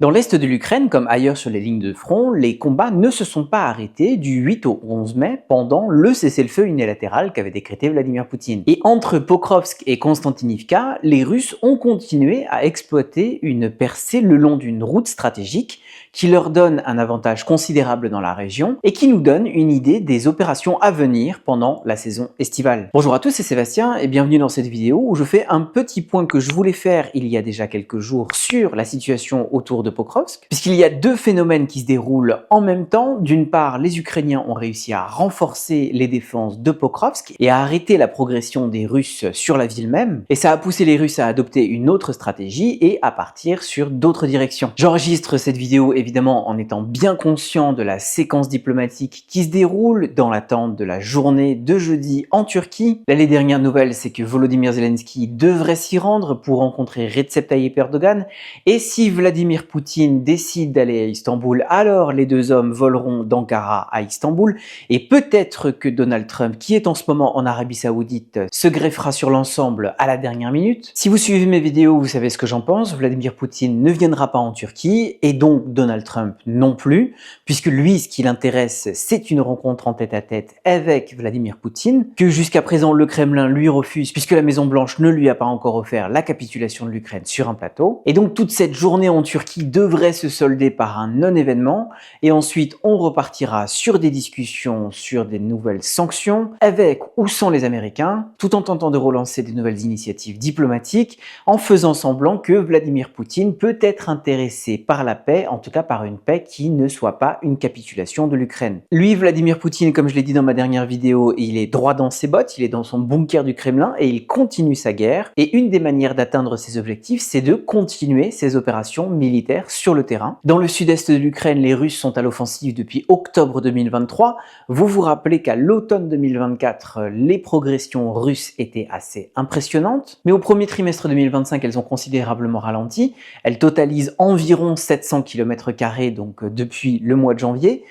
Dans l'est de l'Ukraine, comme ailleurs sur les lignes de front, les combats ne se sont pas arrêtés du 8 au 11 mai pendant le cessez-le-feu unilatéral qu'avait décrété Vladimir Poutine. Et entre Pokrovsk et Konstantinivka, les Russes ont continué à exploiter une percée le long d'une route stratégique qui leur donne un avantage considérable dans la région et qui nous donne une idée des opérations à venir pendant la saison estivale. Bonjour à tous, c'est Sébastien et bienvenue dans cette vidéo où je fais un petit point que je voulais faire il y a déjà quelques jours sur la situation autour de Pokrovsk, puisqu'il y a deux phénomènes qui se déroulent en même temps. D'une part, les Ukrainiens ont réussi à renforcer les défenses de Pokrovsk et à arrêter la progression des Russes sur la ville même, et ça a poussé les Russes à adopter une autre stratégie et à partir sur d'autres directions. J'enregistre cette vidéo évidemment en étant bien conscient de la séquence diplomatique qui se déroule dans l'attente de la journée de jeudi en Turquie. Là, les dernières nouvelles, c'est que Volodymyr Zelensky devrait s'y rendre pour rencontrer Recep Tayyip Erdogan, et si Vladimir Poutine décide d'aller à Istanbul, alors les deux hommes voleront d'Ankara à Istanbul, et peut-être que Donald Trump, qui est en ce moment en Arabie Saoudite, se greffera sur l'ensemble à la dernière minute. Si vous suivez mes vidéos, vous savez ce que j'en pense. Vladimir Poutine ne viendra pas en Turquie, et donc Donald Trump non plus, puisque lui, ce qui l'intéresse, c'est une rencontre en tête-à-tête avec Vladimir Poutine, que jusqu'à présent le Kremlin lui refuse, puisque la Maison-Blanche ne lui a pas encore offert la capitulation de l'Ukraine sur un plateau. Et donc toute cette journée en Turquie devrait se solder par un non-événement, et ensuite on repartira sur des discussions sur des nouvelles sanctions, avec ou sans les Américains, tout en tentant de relancer des nouvelles initiatives diplomatiques, en faisant semblant que Vladimir Poutine peut être intéressé par la paix, en tout cas par une paix qui ne soit pas une capitulation de l'Ukraine. Lui, Vladimir Poutine, comme je l'ai dit dans ma dernière vidéo, il est droit dans ses bottes, il est dans son bunker du Kremlin et il continue sa guerre. Et une des manières d'atteindre ses objectifs, c'est de continuer ses opérations militaires sur le terrain. Dans le sud-est de l'Ukraine, les Russes sont à l'offensive depuis octobre 2023. Vous vous rappelez qu'à l'automne 2024, les progressions russes étaient assez impressionnantes, mais au premier trimestre 2025, elles ont considérablement ralenti. Elles totalisent environ 700 km², donc depuis le mois de janvier.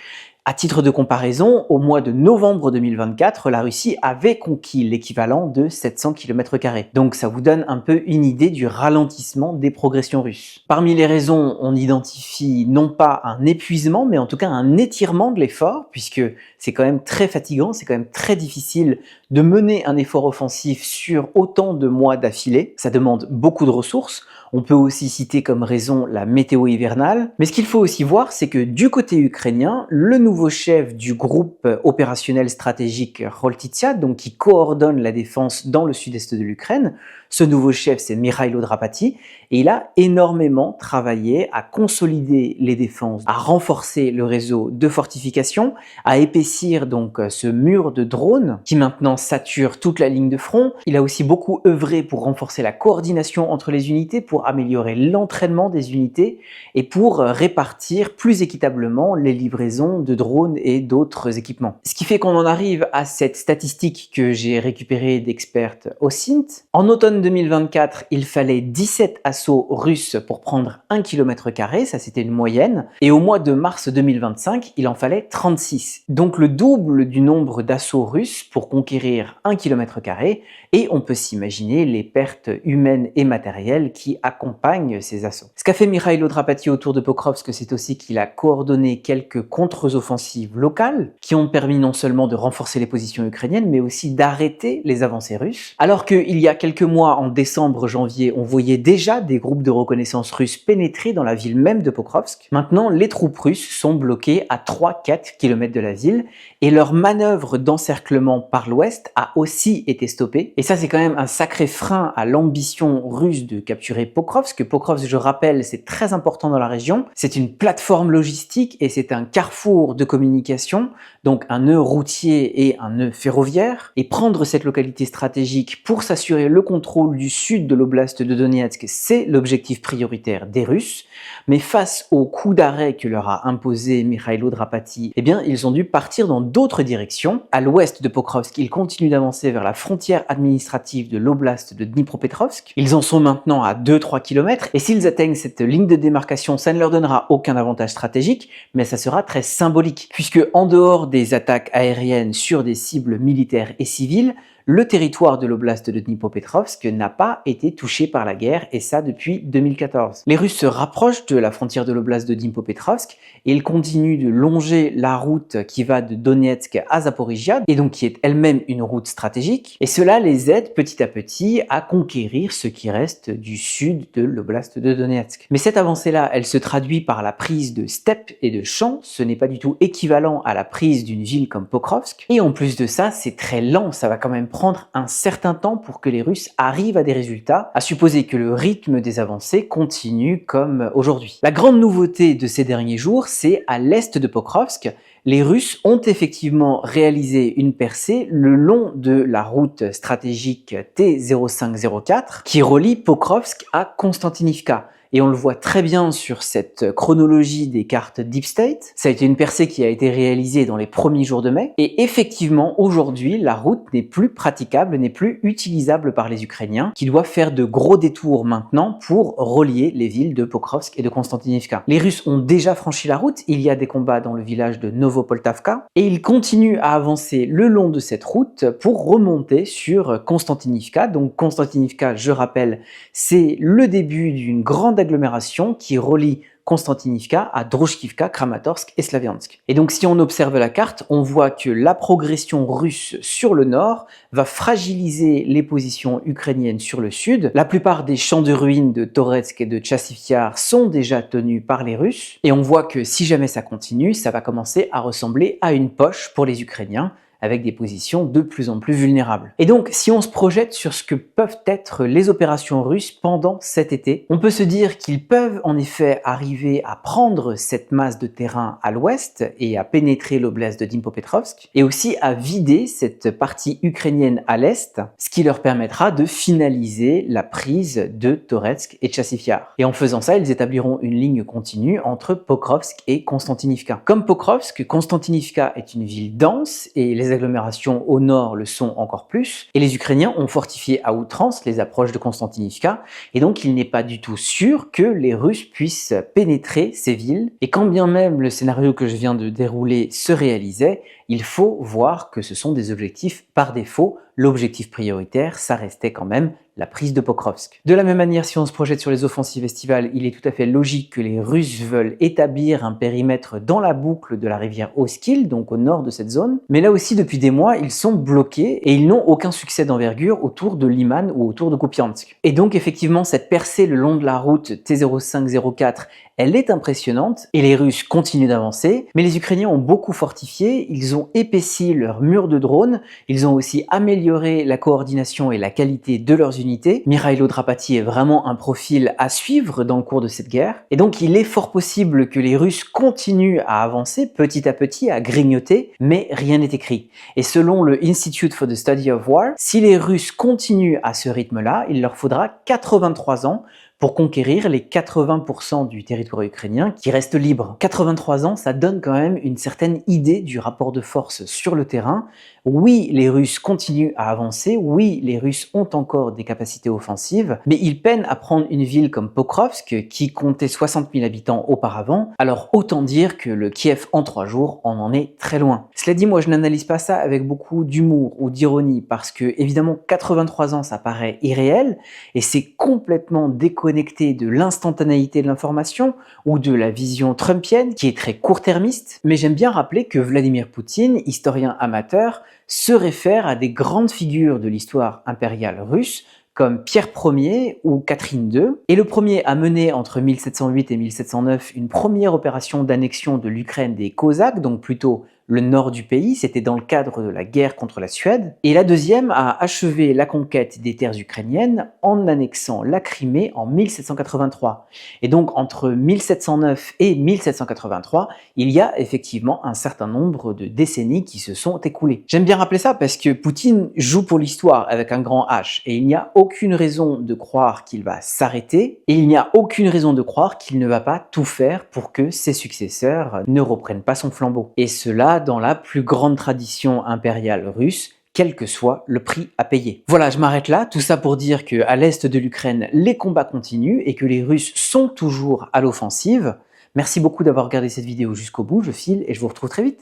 À titre de comparaison, au mois de novembre 2024, la Russie avait conquis l'équivalent de 700 km². Donc ça vous donne un peu une idée du ralentissement des progressions russes. Parmi les raisons, on identifie non pas un épuisement, mais en tout cas un étirement de l'effort, puisque c'est quand même très fatigant, c'est quand même très difficile de mener un effort offensif sur autant de mois d'affilée. Ça demande beaucoup de ressources. On peut aussi citer comme raison la météo hivernale. Mais ce qu'il faut aussi voir, c'est que du côté ukrainien, le nouveau chef du groupe opérationnel stratégique Roltitsia, donc qui coordonne la défense dans le sud-est de l'Ukraine, ce nouveau chef, c'est Mikhailo Drapati, et il a énormément travaillé à consolider les défenses, à renforcer le réseau de fortification, à épaissir donc ce mur de drones qui maintenant sature toute la ligne de front. Il a aussi beaucoup œuvré pour renforcer la coordination entre les unités, pour améliorer l'entraînement des unités et pour répartir plus équitablement les livraisons de drones et d'autres équipements. Ce qui fait qu'on en arrive à cette statistique que j'ai récupérée d'experts OSINT. En automne 2024, il fallait 17 assauts russes pour prendre 1 km², ça c'était une moyenne, et au mois de mars 2025, il en fallait 36. Donc le double du nombre d'assauts russes pour conquérir 1 km², et on peut s'imaginer les pertes humaines et matérielles qui accompagnent ces assauts. Ce qu'a fait Mikhailo Drapati autour de Pokrovsk, c'est aussi qu'il a coordonné quelques contre-offensives locales qui ont permis non seulement de renforcer les positions ukrainiennes, mais aussi d'arrêter les avancées russes. Alors qu'il y a quelques mois, en décembre, janvier, on voyait déjà des groupes de reconnaissance russes pénétrer dans la ville même de Pokrovsk. Maintenant, les troupes russes sont bloquées à 3-4 km de la ville et leur manœuvre d'encerclement par l'ouest a aussi été stoppée. Et ça, c'est quand même un sacré frein à l'ambition russe de capturer Pokrovsk. Pokrovsk, je rappelle, c'est très important dans la région. C'est une plateforme logistique et c'est un carrefour de communication, donc un nœud routier et un nœud ferroviaire. Et prendre cette localité stratégique pour s'assurer le contrôle du sud de l'oblast de Donetsk, c'est l'objectif prioritaire des Russes. Mais face au coup d'arrêt que leur a imposé Mikhailo Drapati, eh bien, ils ont dû partir dans d'autres directions. À l'ouest de Pokrovsk, ils continuent d'avancer vers la frontière administrative de l'oblast de Dnipropetrovsk. Ils en sont maintenant à 2-3 km, et s'ils atteignent cette ligne de démarcation, ça ne leur donnera aucun avantage stratégique, mais ça sera très symbolique, puisque en dehors des attaques aériennes sur des cibles militaires et civiles, le territoire de l'oblast de Dnipropetrovsk n'a pas été touché par la guerre, et ça depuis 2014. Les Russes se rapprochent de la frontière de l'oblast de Dnipropetrovsk et ils continuent de longer la route qui va de Donetsk à Zaporizhia, et donc qui est elle-même une route stratégique, et cela les aide petit à petit à conquérir ce qui reste du sud de l'oblast de Donetsk. Mais cette avancée-là, elle se traduit par la prise de steppes et de champs, ce n'est pas du tout équivalent à la prise d'une ville comme Pokrovsk, et en plus de ça, c'est très lent, ça va quand même prendre un certain temps pour que les Russes arrivent à des résultats, à supposer que le rythme des avancées continue comme aujourd'hui. La grande nouveauté de ces derniers jours, c'est à l'est de Pokrovsk, les Russes ont effectivement réalisé une percée le long de la route stratégique T0504 qui relie Pokrovsk à Konstantinivka. Et on le voit très bien sur cette chronologie des cartes Deep State. Ça a été une percée qui a été réalisée dans les premiers jours de mai. Et effectivement, aujourd'hui, la route n'est plus praticable, n'est plus utilisable par les Ukrainiens, qui doivent faire de gros détours maintenant pour relier les villes de Pokrovsk et de Konstantinivka. Les Russes ont déjà franchi la route, il y a des combats dans le village de Novopoltavka, et ils continuent à avancer le long de cette route pour remonter sur Konstantinivka. Donc Konstantinivka, je rappelle, c'est le début d'une grande agglomération qui relie Konstantinivka à Drochkivka, Kramatorsk et Slaviansk. Et donc si on observe la carte, on voit que la progression russe sur le nord va fragiliser les positions ukrainiennes sur le sud. La plupart des champs de ruines de Toretsk et de Tchassif Yar sont déjà tenus par les Russes. Et on voit que si jamais ça continue, ça va commencer à ressembler à une poche pour les Ukrainiens, avec des positions de plus en plus vulnérables. Et donc, si on se projette sur ce que peuvent être les opérations russes pendant cet été, on peut se dire qu'ils peuvent en effet arriver à prendre cette masse de terrain à l'ouest et à pénétrer l'oblast de Dnipropetrovsk, et aussi à vider cette partie ukrainienne à l'est, ce qui leur permettra de finaliser la prise de Toretsk et Tchassif Yar. Et en faisant ça, ils établiront une ligne continue entre Pokrovsk et Konstantinivka. Comme Pokrovsk, Konstantinivka est une ville dense et les agglomérations au nord le sont encore plus, et les Ukrainiens ont fortifié à outrance les approches de Konstantinivka, et donc il n'est pas du tout sûr que les Russes puissent pénétrer ces villes, et quand bien même le scénario que je viens de dérouler se réalisait, il faut voir que ce sont des objectifs par défaut. L'objectif prioritaire, ça restait quand même la prise de Pokrovsk. De la même manière, si on se projette sur les offensives estivales, il est tout à fait logique que les Russes veulent établir un périmètre dans la boucle de la rivière Oskil, donc au nord de cette zone. Mais là aussi, depuis des mois, ils sont bloqués et ils n'ont aucun succès d'envergure autour de Liman ou autour de Kupiansk. Et donc effectivement, cette percée le long de la route T0504, elle est impressionnante et les Russes continuent d'avancer, mais les Ukrainiens ont beaucoup fortifié, ils ont épaissi leur mur de drones, ils ont aussi amélioré la coordination et la qualité de leurs unités. Mikhailo Drapati est vraiment un profil à suivre dans le cours de cette guerre, et donc il est fort possible que les Russes continuent à avancer petit à petit, à grignoter, mais rien n'est écrit. Et selon le Institute for the Study of War, si les Russes continuent à ce rythme-là, il leur faudra 83 ans pour conquérir les 80% du territoire ukrainien qui reste libre. 83 ans, ça donne quand même une certaine idée du rapport de force sur le terrain. Oui, les Russes continuent à avancer, oui, les Russes ont encore des capacités offensives, mais ils peinent à prendre une ville comme Pokrovsk, qui comptait 60 000 habitants auparavant, alors autant dire que le Kiev en 3 jours, on en est très loin. Cela dit, moi je n'analyse pas ça avec beaucoup d'humour ou d'ironie, parce que évidemment 83 ans ça paraît irréel, et c'est complètement déconnecté de l'instantanéité de l'information, ou de la vision trumpienne, qui est très court-termiste, mais j'aime bien rappeler que Vladimir Poutine, historien amateur, se réfère à des grandes figures de l'histoire impériale russe, comme Pierre Ier ou Catherine II, et le premier a mené entre 1708 et 1709 une première opération d'annexion de l'Ukraine des Cosaques, donc plutôt le nord du pays, c'était dans le cadre de la guerre contre la Suède, et la deuxième a achevé la conquête des terres ukrainiennes en annexant la Crimée en 1783. Et donc entre 1709 et 1783, il y a effectivement un certain nombre de décennies qui se sont écoulées. J'aime bien rappeler ça parce que Poutine joue pour l'histoire avec un grand H, et il n'y a aucune raison de croire qu'il va s'arrêter, et il n'y a aucune raison de croire qu'il ne va pas tout faire pour que ses successeurs ne reprennent pas son flambeau. Et cela dans la plus grande tradition impériale russe, quel que soit le prix à payer. Voilà, je m'arrête là, tout ça pour dire qu'à l'est de l'Ukraine, les combats continuent et que les Russes sont toujours à l'offensive. Merci beaucoup d'avoir regardé cette vidéo jusqu'au bout, je file et je vous retrouve très vite.